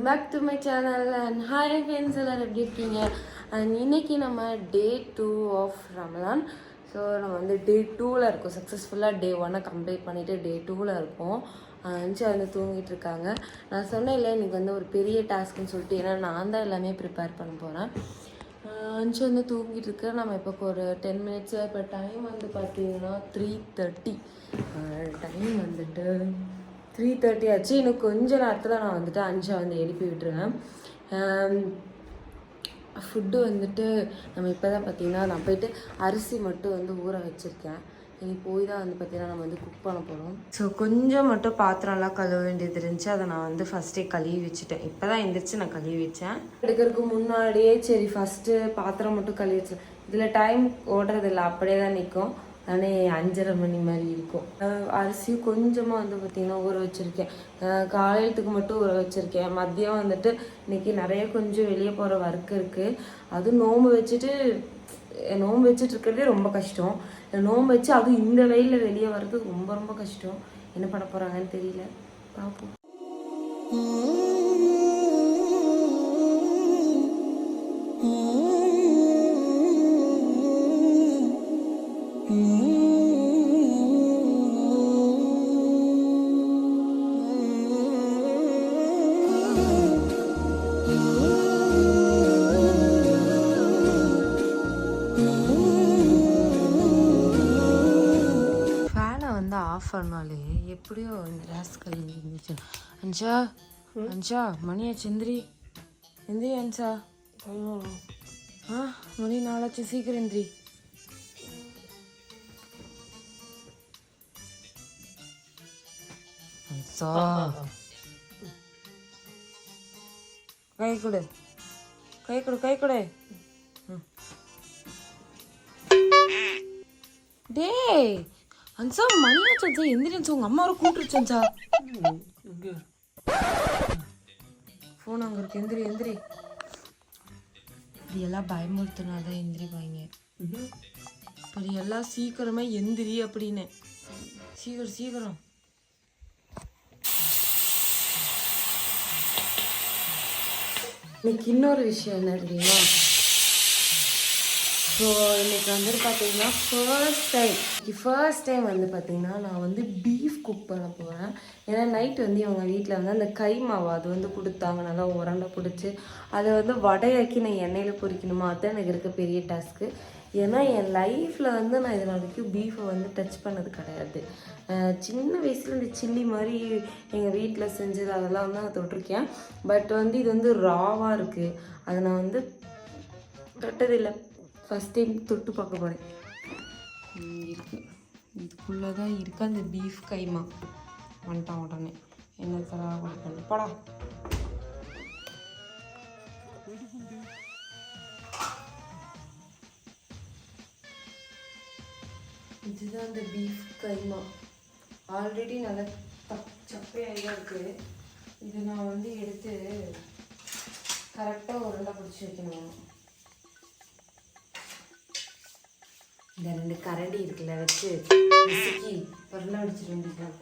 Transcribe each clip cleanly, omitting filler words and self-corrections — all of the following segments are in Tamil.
Back to my channel and hi friends, எல்லோரும் எப்படி இருக்கீங்க? அண்ட் இன்றைக்கி நம்ம டே 2 ஆஃப் ரமலான். ஸோ நம்ம வந்து டே 2ல் இருக்கோம். சக்ஸஸ்ஃபுல்லாக டே 1 கம்ப்ளீட் பண்ணிவிட்டு டே 2ல் இருக்கோம். அஞ்சு வந்து தூங்கிட்டு இருக்காங்க. நான் சொன்னேன் இல்லை இன்றைக்கி வந்து ஒரு பெரிய டாஸ்க்குன்னு சொல்லிட்டு, ஏன்னா நான் தான் எல்லாமே ப்ரிப்பேர் பண்ண போகிறேன். அஞ்சு வந்து தூங்கிட்டு இருக்கு. நம்ம இப்போ ஒரு 10 மினிட்ஸு. இப்போ டைம் வந்து பார்த்தீங்கன்னா 3:30. டைம் வந்துட்டு 3:30 ஆச்சு. இன்னும் கொஞ்ச நேரத்தில் நான் வந்துட்டு அஞ்சை வந்து எழுப்பி விட்டுருவேன். ஃபுட்டு வந்துட்டு நம்ம இப்போ தான் பார்த்திங்கன்னா நான் போய்ட்டு அரிசி மட்டும் வந்து ஊற வச்சுருக்கேன். இனி போய் தான் வந்து பார்த்திங்கன்னா நம்ம வந்து குக் பண்ண போகிறோம். ஸோ கொஞ்சம் மட்டும் பாத்திரம்லாம் கழுவ வேண்டியது இருந்துச்சு. அதை நான் வந்து ஃபஸ்ட்டே கழுவி வச்சுட்டேன். இப்போ தான் எந்திரிச்சு நான் கழுவி வச்சேன். எடுக்கிறதுக்கு முன்னாடியே சரி ஃபஸ்ட்டு பாத்திரம் மட்டும் கழுவி வச்சேன். இதில் டைம் ஓடுறதில்ல, அப்படியே தான் நிற்கும். நானே 5:30 மணி மாதிரி இருக்கும். அரிசியும் கொஞ்சமாக வந்து பார்த்திங்கன்னா ஊற வச்சுருக்கேன். காலையிலத்துக்கு மட்டும் ஊற வச்சுருக்கேன். மதியம் வந்துட்டு இன்றைக்கி நிறைய கொஞ்சம் வெளியே போகிற ஒர்க் இருக்குது. அதுவும் நோன்பு வச்சுட்டு இருக்கிறதே ரொம்ப கஷ்டம். நோன்பு வச்சு அதுவும் இந்த வெயிலில் வெளியே வர்றது ரொம்ப ரொம்ப கஷ்டம். என்ன பண்ண போகிறாங்கன்னு தெரியல, பார்ப்போம். ஆஃப் பண்ணாலே எப்படியோ இந்த ராஸ்கல் இருந்துச்சு. அஞ்சா மணியாச்சு, எந்திரி அஞ்சா. மணி 4 சீக்கிரம் எந்திரி. கை கொடு. டேய் அன்சா, மணியாச்சா, எந்திரிச்சா, உங்க அம்மா வர கூப்பிட்டுருச்சா? ஃபோன் அங்கே இருக்கு, எந்திரி. இப்படி எல்லாம் பயமுறுத்தினாதான் எந்திரிப்பாங்க. இப்படி எல்லாம் சீக்கிரமா எந்திரி அப்படின்னு. சீக்கிரம். இன்னைக்கு இன்னொரு விஷயம் என்ன தெரியுமா? ஸோ இன்றைக்கி வந்துட்டு பார்த்தீங்கன்னா ஃபர்ஸ்ட் டைம் வந்து பார்த்திங்கன்னா நான் வந்து பீஃப் குக் பண்ண போகிறேன். ஏன்னா நைட் வந்து இவங்க வீட்டில் வந்து அந்த கை மாவு அது வந்து கொடுத்தாங்க, நல்லா உரண்டை பிடிச்சி அதை வந்து வடையாக்கி நான் எண்ணெயில் பொரிக்கணுமா. அதுதான் எனக்கு இருக்க பெரிய டாஸ்க்கு. ஏன்னா என் லைஃப்பில் வந்து நான் இதில் வரைக்கும் பீஃபை வந்து டச் பண்ணது கிடையாது. சின்ன வயசில் இந்த சில்லி மாதிரி எங்கள் வீட்டில் செஞ்சது அதெல்லாம் வந்து நான் தொட்டிருக்கேன். பட் வந்து இது வந்து ராவாக இருக்குது. அதை நான் வந்து தொட்டதில்லை. ஃபஸ்ட் டைம் தொட்டு பார்க்க போகிறேன். இருக்குது, இதுக்குள்ளே தான் இருக்குது அந்த பீஃப் கைமா. வந்துட்டான் உடனே என்ன தரா கொடுப்பேன் படா. இதுதான் அந்த பீஃப் கைமா. ஆல்ரெடி நல்லா சப்பையாக இருக்குது. இதை நான் வந்து எடுத்து கரெக்டாக உருண்டை பிடிச்சி வைக்கணும். இந்த 2 கரண்டி இருக்குல்ல வச்சு விசுக்கி உருண்டை பிடிச்சிட்டு வேண்டியதான்.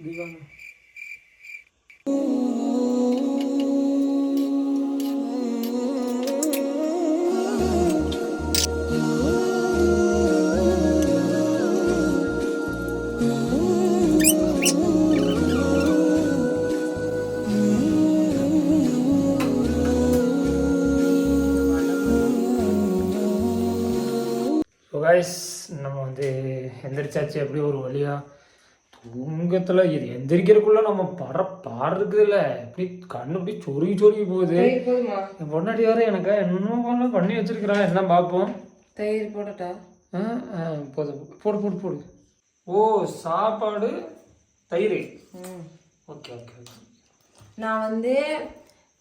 Dígame. காய்ஸ் நம்ம வந்து எந்திரிச்சாச்சு எப்படி ஒரு வழியா தூங்கத்தில் இது எந்திரிக்கிறதுக்குள்ள நம்ம பாடுறதுக்கு இல்லை எப்படி கண்ணு இப்படி சொருகி போகுது. என் பொண்டாட்டி வேறு எனக்கு இன்னும் பண்ணி வச்சிருக்கிறா என்ன பார்ப்போம். தயிர் போடட்டா? போது போடு போடு போடு. ஓ சாப்பாடு தயிர். Okay okay okay. நான் வந்து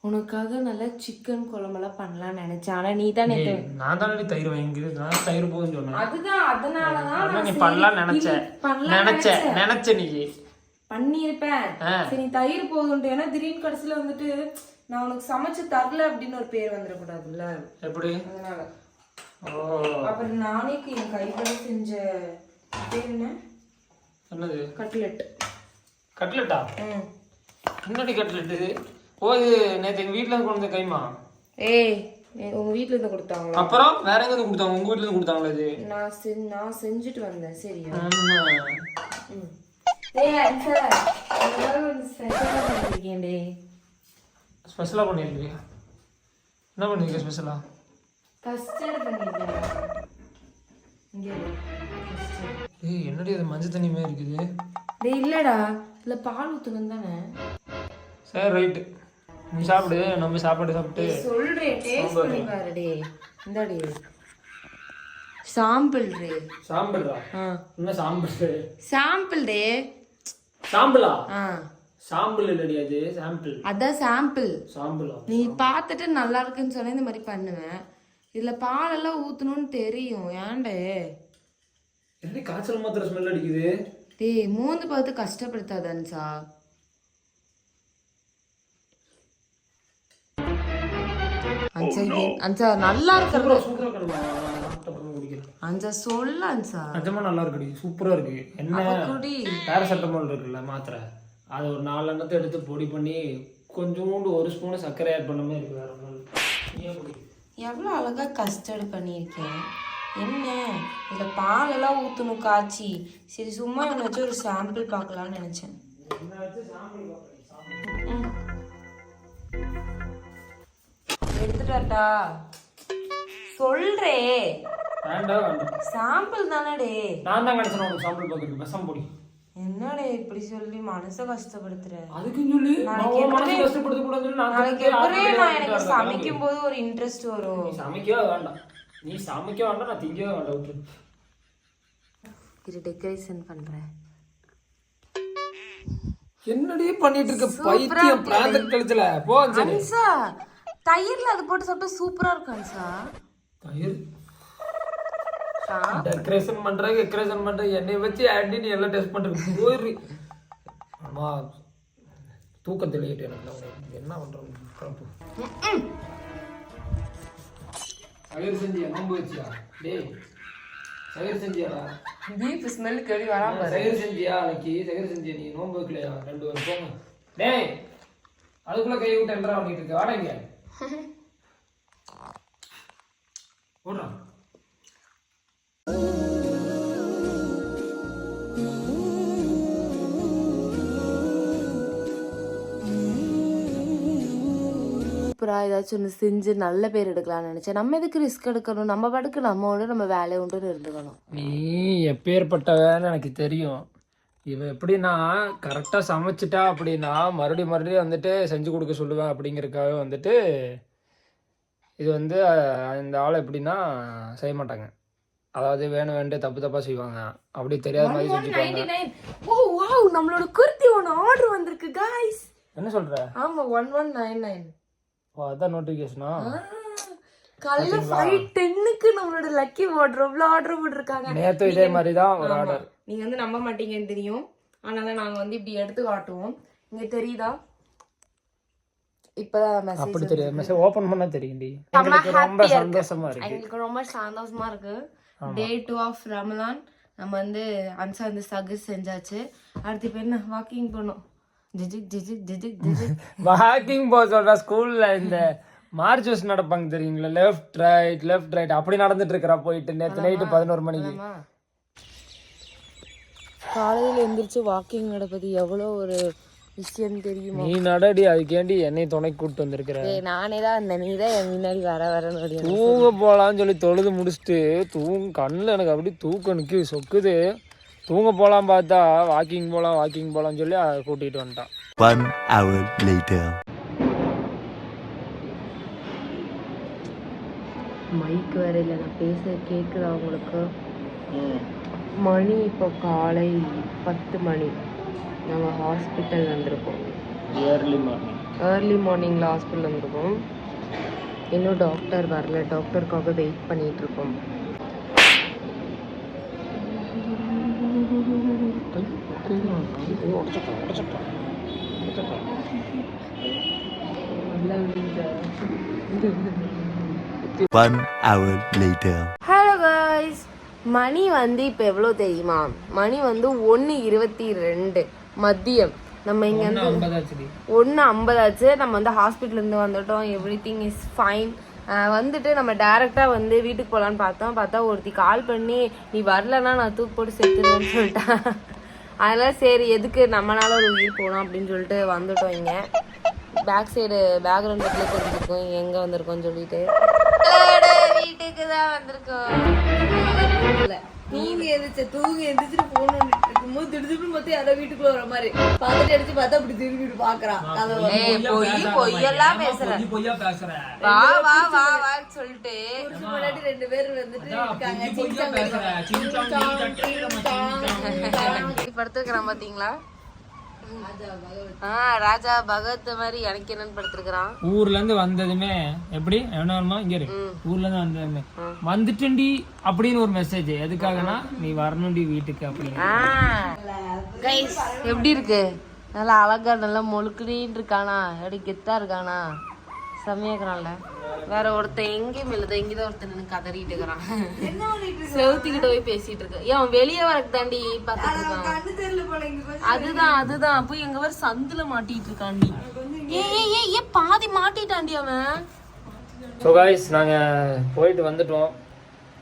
உனக்காக நல்லா சிக்கன் குழம்பெல்லாம் பண்ணலாம்னு நினைச்சேன். ஆனா நீ தான் நான் தானே தயிர் வாங்கிது, நான் தயிர் போதுன்னு சொன்னேன். அதுதான் அதனாலதான் நீ பண்ணலாம் நினைச்ச நீ பண்ணிருப்பேன். சரி தயிர் போதும்ட்டு. ஏன்னா திடீர்னு கடைசியில வந்துட்டு நான் உனக்கு சமைச்சு தரல அப்படின்னு ஒரு பேர் வந்துடக்கூடாதுல்ல. எப்படி? அதனால அப்புறம் நானே என் கைப்பட செஞ்ச பேர் என்னது? கட்லெட். கட்லெட்டா? முன்னாடி கட்லெட் இது. ஓ இது நேற்று எங்கள் வீட்டில் இருந்து கொண்டு வந்த கைமா. ஏய் உங்க வீட்ல இருந்து கொடுத்தாங்களா? அப்புறம் வேற எங்க இருந்து கொடுத்தாங்க? உங்க வீட்ல இருந்து கொடுத்தாங்களா? இது நான் செஞ்சுட்டு வந்தேன். சரியா? ஏய் சார் ஸ்பெஷலா பண்ணிருக்கேன்டே. ஸ்பெஷலா பண்ணிருக்கியா? என்ன பண்ணிருக்க ஸ்பெஷலா? கஸ்டர்ட் பண்ணிருக்கேன். இங்க ஏய் என்னடி அது மஞ்சள் தண்ணி மாதிரி இருக்குது? டேய் இல்லடா, இல்ல பால் ஊத்துனது தானே. சரி ரைட், நீ சாப்பிடு, நம்ம சாப்பாடு சாப்பிட்டு சொல்றேன். டேஸ்ட் பண்ணி பாரு. டேய் இந்தாடி சாம்பிள். டே சாம்பிள்ரா? என்ன சாம்பிள்? சாம்பிள் டே. சாம்பிளா? சாம்பிள் இல்லடி, அது சாம்பிள். அதான் சாம்பிள். சாம்பிளா? நீ பார்த்துட்டு நல்லா இருக்குன்னு சொன்னா இந்த மாதிரி பண்ணுவேன். இதுல பாலெல்லாம் ஊத்தணும்னு தெரியும். ஏன்டே என்ன காய்ச்சல் மாத்திர ஸ்மெல் அடிக்குது? டேய் மூந்து பார்த்து கஷ்டப்படுத்தாதன்சா. அஞ்சா நல்லா இருக்கு. அஞ்சா சொல்ல அஞ்சா நிஜமா நல்லா இருக்குடி, சூப்பரா இருக்கு. என்ன பேராசிட்டமால் இருக்குல்ல மாத்திரை, அதை ஒரு 4 எண்ணத்தை எடுத்து பொடி பண்ணி கொஞ்சோண்டு ஒரு ஸ்பூன் சர்க்கரை ஆட் பண்ண மாதிரி இருக்கு. வேற ஒன்றும். எவ்வளோ அழகா கஸ்டர்ட் பண்ணியிருக்கேன். என்ன இதில் பாலெல்லாம் ஊற்றணும் காய்ச்சி. சரி சும்மா இவனை வச்சு ஒரு சாம்பிள் பார்க்கலான்னு நினச்சேன். எடுத்துட்டு வரட்டா? சொல்றே சாம்பிள் தானடே. நான் தான் கிடைச்சேன் உனக்கு சாம்பிள் பார்க்குறேன். விஷம் பொடி. என்னடே இப்படி சொல்லி மனசை கஷ்டப்படுத்துற? அதுக்குன்னு சொல்லி நாளைக்கு எனக்கு சமைக்கும் போது ஒரு இன்ட்ரெஸ்ட் வரும். சமைக்கவே வேண்டாம், நீ சமைக்க வேண்டாம், நான் திங்கவே வேண்டாம். இது டெக்கரேஷன் பண்றேன். என்னடி பண்ணிட்டு இருக்க பைத்தியம்? பிராந்தக் கழுத்துல போ. அன்சா தயிர்ல அது போட்டு சாப்பிட்டா சூப்பரா இருக்கும் அன்சா. தயிர் டெக்கரேஷன் பண்ற என்னை வச்சு ஆண்டி நீ எல்லாம் டெஸ்ட் பண்றது போயிரு. ஆமா தூக்கம் தெளிவிட்டு எனக்கு என்ன பண்றோம். சகர் செஞ்சியா? நோம்பு வச்சியா? டேய் சகர் செஞ்சியாடா? பீஃப் ஸ்மெல் கேடி வராம சகர் செஞ்சியா? அன்னைக்கு சகர் செஞ்சியா? நீ நோம்பு வைக்கலையா? 2 பேரும் போங்க. டேய் அதுக்குள்ள கை விட்டு என்ற பண்ணிட்டு இருக்க. வாடங்க ஓடுறா. சூப்பராக ஏதாச்சும் ஒன்று செஞ்சு நல்ல பேர் எடுக்கலாம்னு நினச்சேன். நம்ம எதுக்கு ரிஸ்க் எடுக்கணும்? நம்ம பாட்டுக்கு நம்ம வேலையை உண்டு இருந்துக்கணும். நீ எப்பேற்பட்டவன்னு எனக்கு தெரியும். இவன் எப்படின்னா கரெக்டாக சமைச்சிட்டா அப்படின்னா மறுபடியும் வந்துட்டு செஞ்சு கொடுக்க சொல்லுவேன் அப்படிங்கிறதுக்காக வந்துட்டு இது வந்து இந்த ஆளை எப்படின்னா செய்ய மாட்டாங்க. அதாவது வேண்டு தப்பாக செய்வாங்க. அப்படி தெரியாத மாதிரி செஞ்சுக்குவாங்க. ஓ வாவ், நம்மளோட குர்த்தி ஒன்று ஆர்டர் வந்திருக்கு गाइस. என்ன சொல்ற? ஆமா 1199. ஓ அதான் நோட்டிஃபிகேஷனா? காலையில 5:10க்கு நம்மளோட லக்கி வார்ட்ரோப்ல ஆர்டர் போட்டுருக்காங்க. நேத்து இதே மாதிரி தான் ஒரு ஆர்டர். நீங்க வந்து நம்ப மாட்டீங்கன்னு தெரியும். அதனால நாங்க வந்து இப்படி எடுத்து காட்டுவோம். இங்க தெரியுதா? இப்பதான் மெசேஜ் அப்படி தெரியும். மெசேஜ் ஓபன் பண்ணா தெரியும்டி. எங்களுக்கு ரொம்ப சந்தோஷமா இருக்கு. எங்களுக்கு ரொம்ப சந்தோஷமா இருக்கு. டே 2 ஆஃப் ரமலான் நம்ம வந்து அன்சா வந்து சகஸ் செஞ்சாச்சு. அடுத்து இப்போ என்ன வாக்கிங் போனோம். வாக்கிங் போக சொல்ற ஸ்கூல்ல இந்த மார்ச் நடப்பாங்க தெரியுங்களா? லெஃப்ட் ரைட் அப்படி நடந்துட்டு இருக்கிறா போயிட்டு. நேற்று நைட்டு 11 மணிக்கு காலையில் எந்திரிச்சு வாக்கிங் நடப்பது எவ்வளோ ஒரு விஷயம் தெரியுமா? நீ நடடி, அதுக்கேண்டி என்னை துணைக்கு கூப்பிட்டு வந்திருக்கிற. நானே தான் அந்த நீ தான் என் முன்னாடி வரன்னு தூங்க போகலான்னு சொல்லி தொழுது முடிச்சுட்டு கண்ணில் எனக்கு அப்படி தூக்கம் நிற்கி சொக்குது. தூங்க போகலாம் பார்த்தா வாக்கிங் போகலாம்னு சொல்லி அதை கூட்டிகிட்டு வந்துட்டான். 1 hour later. மைக் வேற இல்லை, நான் பேச கேட்குதா உங்களுக்கு? மணி இப்போ காலை 10 மணி. நாங்கள் ஹாஸ்பிட்டல் வந்திருக்கோம். ஏர்லி மார்னிங்கில் ஹாஸ்பிட்டல் வந்திருக்கோம். இன்னும் டாக்டர் வரல, டாக்டருக்காக வெயிட் பண்ணிட்டு இருக்கோம். One hour later. Hello guys, மணி வந்து இப்போ எவ்வளோ தெரியுமா? மணி வந்து 1:22 மதியம். நம்ம இங்கே வந்து 1:50 ஆச்சு. நம்ம வந்து ஹாஸ்பிட்டல்லேருந்து வந்துட்டோம். Every thing is fine. வந்துட்டு நம்ம டேரெக்டாக வந்து வீட்டுக்கு போகலான்னு பார்த்தா ஒருத்தி கால் பண்ணி நீ வரலன்னா நான் தூக்கு போட்டு செத்துருவேன்னு சொல்லிட்டேன். அதெல்லாம் சரி எதுக்கு நம்மளால ஒரு உயிர் போகணும் அப்படின்னு சொல்லிட்டு வந்துட்டோம். இங்கே பேக் சைடு பேக்ரவுண்ட் தெரிஞ்சிருக்கோம் எங்கே வந்திருக்கோம்னு சொல்லிட்டு வீட்டுக்கு தான் வந்திருக்கோம். தூங்கி எந்திரிச்சுட்டு போன் பண்ணிட்டு இருக்கும்போது திடீர்னு பார்த்து யாரோ வீட்டுக்குள்ள வர மாதிரி பார்த்துட்டு அடிச்சு பார்த்தா அப்படி திரும்பிட்டு பாக்குறான். பொய்யெல்லாம் பேசுறேன், வா வா வா வான்னு சொல்லிட்டு முன்னாடி 2 பேர் வந்துட்டு இருக்காங்க. படுத்துக்கிறான் பாத்தீங்களா? ராஜா பகவத் மாதிரி எனக்கு என்னன்னு படுத்திருக்கான். ஊர்ல இருந்து வந்ததுமே எப்படி என்ன இங்க இருக்கு. ஊர்ல இருந்து வந்ததுமே வந்துட்டேன்டி அப்படின்னு ஒரு மெசேஜ். எதுக்காகனா நீ வரணும்டி வீட்டுக்கு அப்படின்னு. எப்படி இருக்கு? நல்லா அழகா நல்லா மொழுக்குடின்னு இருக்கானா? எப்படி கெத்தா இருக்கானா? செம்மையா இருக்கிறான்ல. வேற ஒருத்தன் எங்கேயும் இல்ல, இங்கதான் ஒருத்தன் கதறிட்டு இருக்கிறான். செவுத்திக்கிட்ட போய் பேசிட்டு இருக்க. ஏன் அவன் வெளியே வரக்கு தாண்டி பாத்துட்டு இருக்கான். அதுதான் போய் எங்க வர சந்துல மாட்டிட்டு இருக்காண்டி. ஏ பாதி மாட்டிட்டாண்டி அவன். ஸோ காய்ஸ், நாங்கள் போயிட்டு வந்துட்டோம்.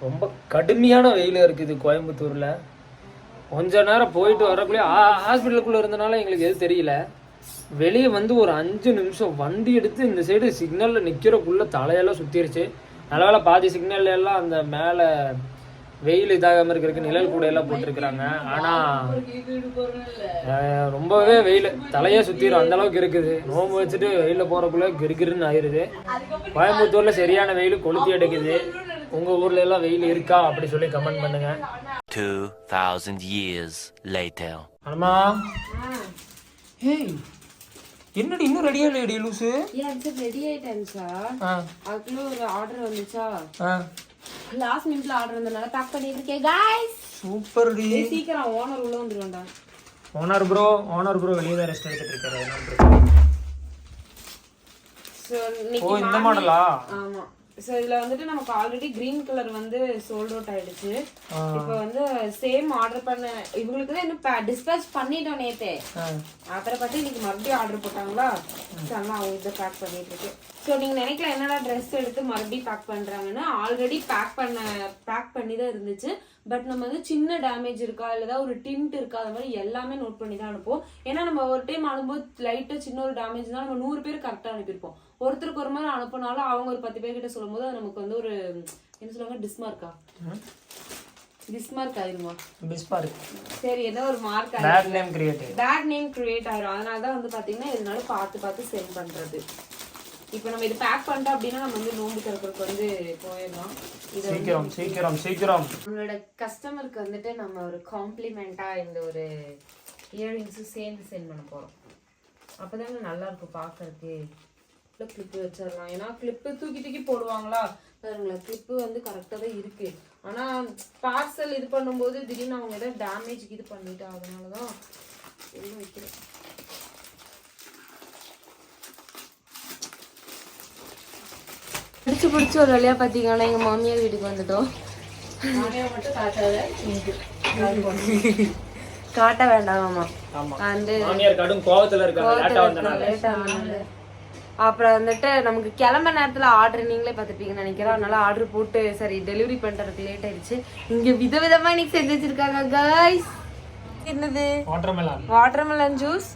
ரொம்ப கடுமையான வெயில் இருக்குது கோயம்புத்தூரில். கொஞ்ச நேரம் போயிட்டு வரக்குள்ளே ஹாஸ்பிட்டலுக்குள்ளே இருந்தனால எங்களுக்கு எது தெரியல. வெளியே வந்து ஒரு 5 நிமிஷம் வண்டி எடுத்து இந்த சைடு சிக்னலில் நிற்கிறக்குள்ளே தலையெல்லாம் சுற்றிருச்சு. நல்லவேளை பாதி சிக்னல்ல எல்லாம் அந்த மேலே வெயில் இதாகாமல் இருக்கிறதுக்கு நிழல் கூட எல்லாம் போட்டிருக்கிறாங்க. ஆனால் ரொம்பவே வெயில் தலையே சுற்றிடும், அந்த அளவுக்கு இருக்குது. நோம்பு வச்சுட்டு வெயிலில் போகிறக்குள்ளே கிருகிருன்னு ஆயிடுது. கோயம்புத்தூரில் சரியான வெயில் கொளுத்தி எடுக்குது. உங்கள் ஊரில் எல்லாம் வெயில் இருக்கா அப்படி சொல்லி கமெண்ட் பண்ணுங்க. 2000 years later. அம்மா, ஹேய் என்னடி இன்னும் ரெடியா இல்லடி லூசு? ரெடி ஆயிட்டேன் சார். அதுக்குள்ள ஒரு ஆர்டர் வந்துச்சா, லாஸ்ட் மினிட்ல ஆர்டர் வந்தனால பேக் பண்ணிட்டு இருக்கேன் गाइस. சூப்பர் டி. சீக்கிரம் ஓனர் உள்ள வந்துருவான்டா. ஓனர் ப்ரோ வெளிய தான் ரெஸ்ட் எடுத்துட்டு இருக்காரு. என்ன பண்றது? சோ இன்னைக்கு இந்த மாடலா? ஆமா. சோ இதுல வந்துட்டு நமக்கு ஆல்ரெடி கிரீன் கலர் வந்து சோல்ட் அவுட் ஆயிடுச்சு. இப்போ வந்து சேம் ஆர்டர் பண்ண இவங்களுக்கு தான் இன்னும் டிஸ்பேட்ச் பண்ணிட்டோம் நேத்தே. அப்புறம் பார்த்து இன்னைக்கு மறுபடியும் ஆர்டர் போட்டாங்களா, அதனால அவங்க இதை பேக் பண்ணிட்டு இருக்கு. ஸோ நீங்க நினைக்கல என்னடா ட்ரெஸ் எடுத்து மறுபடியும் பேக் பண்றாங்கன்னா, ஆல்ரெடி பேக் பண்ணி தான் இருந்துச்சு. பட் நம்ம வந்து சின்ன டேமேஜ் இருக்கா இல்ல ஒரு டிண்ட் இருக்கா அது மாதிரி எல்லாமே நோட் பண்ணி தான் அனுப்போம். ஏன்னா நம்ம ஒரு டைம் அனுப்பும்போது லைட்டா சின்ன ஒரு டேமேஜ் தான் நம்ம 100 பேர் கரெக்டா அனுப்பியிருப்போம். ஒருத்தருக்கு ஒரு மாதிரி அனுப்பினாலும் அவங்க ஒரு 10 பேர்கிட்ட சொல்லும் போது அது நமக்கு வந்து ஒரு என்ன சொல்லுவாங்க, டிஸ்மார்க் ஆயிருமா? டிஸ்மார்க் சரி, ஏதோ ஒரு மார்க் பேட் நேம் கிரியேட் ஆயிரும். அதனால தான் வந்து பாத்தீங்கன்னா இதனால பார்த்து சென்ட் பண்றது. இப்போ நம்ம இது பேக் பண்ணிட்டோம் அப்படின்னா நம்ம வந்து நோம்பு திறக்கிறதுக்கு வந்து போயிடலாம். சீக்கிரம் நம்மளோட கஸ்டமருக்கு வந்துட்டு நம்ம ஒரு காம்ப்ளிமெண்டா இந்த ஒரு இயரிங்ஸும் சேர்ந்து சென்ட் பண்ண போறோம். அப்பதானே நல்லா இருக்கும் பாக்குறதுக்கு. கிளிப்பு வச்சிடலாம், ஏன்னா கிளிப்பு தூக்கி போடுவாங்களா பாருங்களேன். கிளிப்பு வந்து கரெக்டாக தான் இருக்கு. ஆனா பார்சல் இது பண்ணும்போது திடீர்னு அவங்க ஏதாவது டேமேஜ் இது பண்ணிட்டா, அதனாலதான் உள்ள வைக்கிறேன். பிடிச்சி ஒரு வழியா பாத்தீங்கன்னா எங்க மாமியார் வீட்டுக்கு வந்துட்டோம். காட்ட வேண்டாமாமா, அப்புறம் வந்துட்டு நமக்கு கிளம்ப நேரத்துல ஆர்டர் நீங்களே பார்த்துப்பீங்கன்னு நினைக்கிறேன். அதனால ஆர்டர் போட்டு சரி டெலிவரி பண்றதுக்கு லேட் ஆயிடுச்சு. இங்க விதவிதமா இன்னைக்கு செஞ்சு வச்சிருக்காங்க गाइस. என்னது? வாட்டர்மெலன் ஜூஸ்,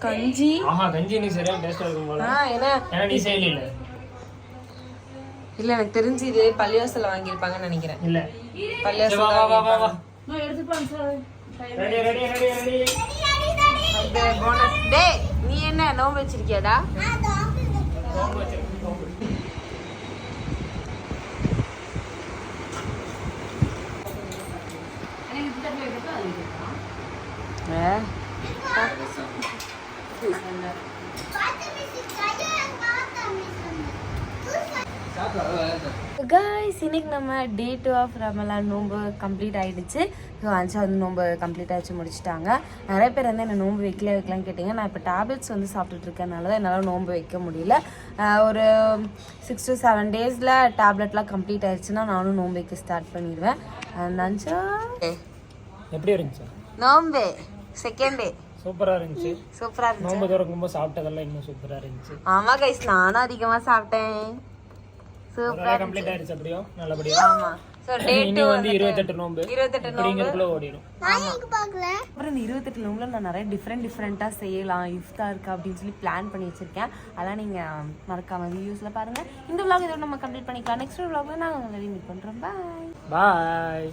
கஞ்சி. ஆஹா கஞ்சி நீ சரியா டேஸ்டா இருக்கும் போல. ஏன்னா நீ செய்யல. இல்ல எனக்கு தெரிஞ்சு இது பள்ளிவாசல்ல வாங்கியிருப்பாங்கன்னு நினைக்கிறேன். இல்ல பள்ளிவாசல் வா வா வா வா. நான் எடுத்துப்பேன் sir. Ready ready ready ready. அந்த போனஸ் டேய் நீ என்ன நோம்பு வச்சிருக்கியாடா? எனக்கு இந்த தடவை எடுத்து அது எடுக்கலாம். கைஸ் இன்னைக்கு நம்ம டே 2 ஆஃப் ரமலான் நோம்பு கம்ப்ளீட் ஆகிடுச்சு. ஸோ அஞ்சா வந்து நோம்பு கம்ப்ளீட்டாக வச்சு முடிச்சுட்டாங்க. நிறைய பேர் வந்து என்ன நோம்பு வைக்கலான்னு கேட்டிங்க. நான் இப்போ டேப்லெட்ஸ் வந்து சாப்பிட்டுட்டு இருக்கனால தான் என்னால் நோம்பு வைக்க முடியல. ஒரு 6 to 7 டேஸில் டேப்லெட்லாம் கம்ப்ளீட் ஆயிடுச்சுன்னா நானும் நோம்பு வைக்க ஸ்டார்ட் பண்ணிடுவேன். நினச்சா எப்படி இருந்துச்சு நோம்பு செகண்ட் டே? சூப்பரா இருந்துச்சு. சூப்பராக இருந்துச்சு. நோம்பு திறக்கும்போது சாப்பிட்டதெல்லாம் இன்னும் சூப்பரா இருந்துச்சு. ஆமாம் கைஸ் நானும் அதிகமாக சாப்பிட்டேன். சூப்பராக கம்ப்ளீட் ஆயிடுச்சு அப்படியோ நல்லபடியா. ஆமாம். ஸோ டே 2 வந்து 28 நோம்பு 28 நோம்பு அப்படிங்கிறதுக்குள்ள ஓடிடும். அப்புறம் இந்த 28 நோம்பில் நான் நிறைய டிஃப்ரெண்ட்டாக செய்யலாம் இஃப்தாருக்கு அப்படின்னு சொல்லி பிளான் பண்ணி வச்சுருக்கேன். அதெல்லாம் நீங்கள் மறக்காமல் வியூஸில் பாருங்கள். இந்த vlog இதோட நம்ம கம்ப்ளீட் பண்ணிக்கலாம். நெக்ஸ்ட் vlogல நான் உங்களை மீட் பண்ணுறோம். பாய் பாய்.